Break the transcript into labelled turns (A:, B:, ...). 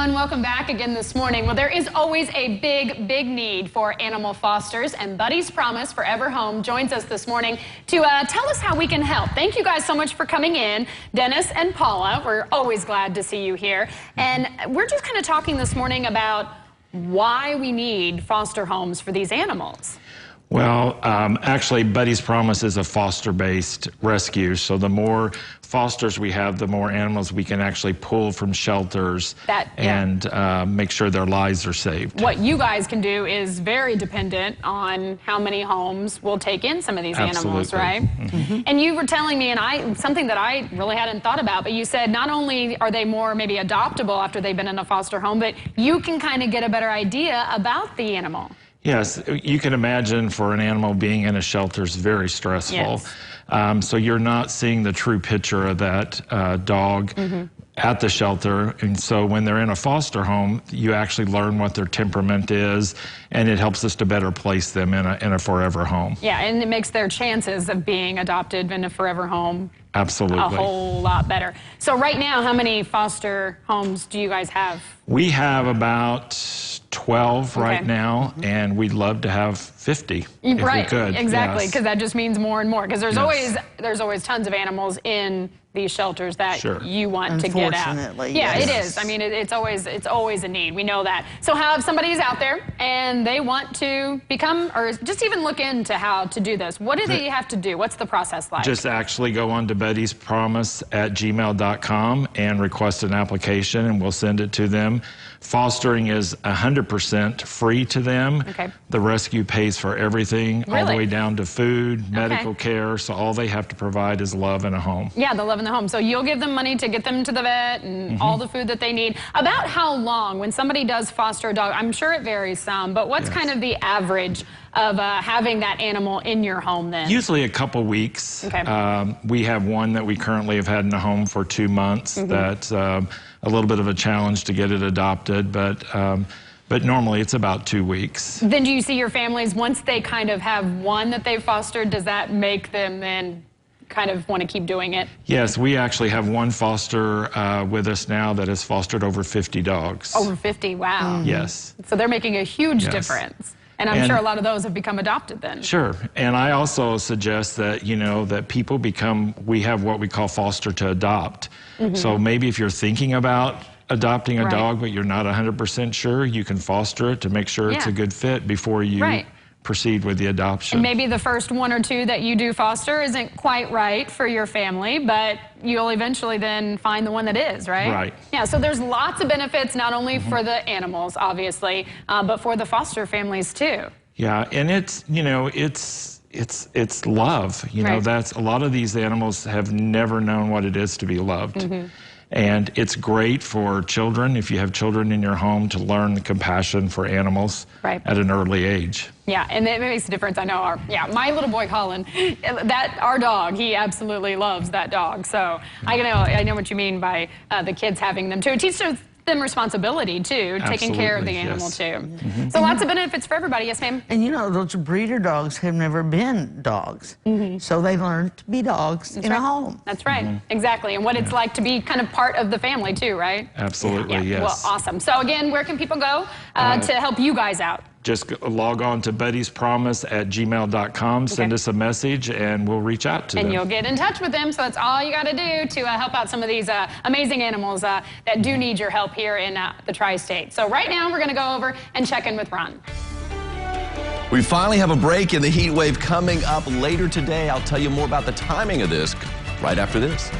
A: everyone. Welcome back again this morning. Well, there is always a big need for animal fosters, and Buddy's Promise Forever Home joins us this morning to tell us how we can help. Thank you guys so much for coming in. Dennis and Paula, we're always glad to see you here. And we're just kind of talking this morning about why we need foster homes for these animals.
B: Well, actually, Buddy's Promise is a foster-based rescue. So the more fosters we have, the more animals we can actually pull from shelters and make sure their lives are saved.
A: What you guys can do is very dependent on how many homes will take in some of these animals, right? And you were telling me, and something that I really hadn't thought about, but you said not only are they more maybe adoptable after they've been in a foster home, but you can kind of get a better idea about the animal.
B: Yes, you can imagine for an animal being in a shelter is very stressful.
A: Yes.
B: So you're not seeing the true picture of that dog at the shelter. And so when they're in a foster home, you actually learn what their temperament is, and it helps us to better place them in a forever home.
A: Yeah, and it makes their chances of being adopted in a forever home a whole lot better. So right now, how many foster homes do you guys have?
B: We have about 12 right now, and we'd love to have 50 if we could.
A: Exactly, because that just means more and more. Because there's always tons of animals in these shelters that you want to get out.
C: Unfortunately,
A: yeah, it is. I mean, it's always a need. We know that. So if somebody's out there and they want to become, or just even look into how to do this, what do they have to do? What's the process like?
B: Just actually go on to buddyspromise@gmail.com and request an application, and we'll send it to them. Fostering is 100% free to them. The rescue pays for everything, all the way down to food, medical care. So all they have to provide is love and a home.
A: Yeah, the love in the home. So you'll give them money to get them to the vet and all the food that they need. About how long, when somebody does foster a dog, I'm sure it varies some, but what's kind of the average of having that animal in your home then?
B: Usually a couple weeks. We have one that we currently have had in the home for 2 months. That's a little bit of a challenge to get it adopted, but normally it's about 2 weeks.
A: Then do you see your families, once they kind of have one that they've fostered, does that make them then kind of want to keep doing it?
B: Yes, we actually have one foster with us now that has fostered over 50 dogs.
A: Over 50, wow.
B: Yes.
A: So they're making a huge difference. And I'm sure a lot of those have become adopted then.
B: Sure. And I also suggest that, that people we have what we call foster to adopt. So maybe if you're thinking about adopting a dog, but you're not 100% sure, you can foster it to make sure it's a good fit before you proceed with the adoption.
A: And maybe the first one or two that you do foster isn't quite right for your family, but you'll eventually then find the one that is, right?
B: Right.
A: Yeah, so there's lots of benefits, not only for the animals, obviously, but for the foster families too.
B: Yeah, and it's love. That's a lot of these animals have never known what it is to be loved. And it's great for children, if you have children in your home, to learn the compassion for animals at an early age.
A: Yeah, and it makes a difference. I know my little boy Colin, our dog, he absolutely loves that dog. So I know what you mean by the kids having them too. It teaches them responsibility too, taking care of the animal too. So lots of benefits for everybody. Yes, ma'am?
C: And those breeder dogs have never been dogs. So they learn to be dogs in a home.
A: That's right. Exactly. And what it's like to be kind of part of the family too, right?
B: Absolutely, yes.
A: Well, awesome. So again, where can people go to help you guys out?
B: Just log on to buddyspromise@gmail.com, send us a message, and we'll reach out to them.
A: And you'll get in touch with them, so that's all you got to do to help out some of these amazing animals that do need your help here in the Tri-State. So right now, we're going to go over and check in with Ron.
D: We finally have a break in the heat wave coming up later today. I'll tell you more about the timing of this right after this.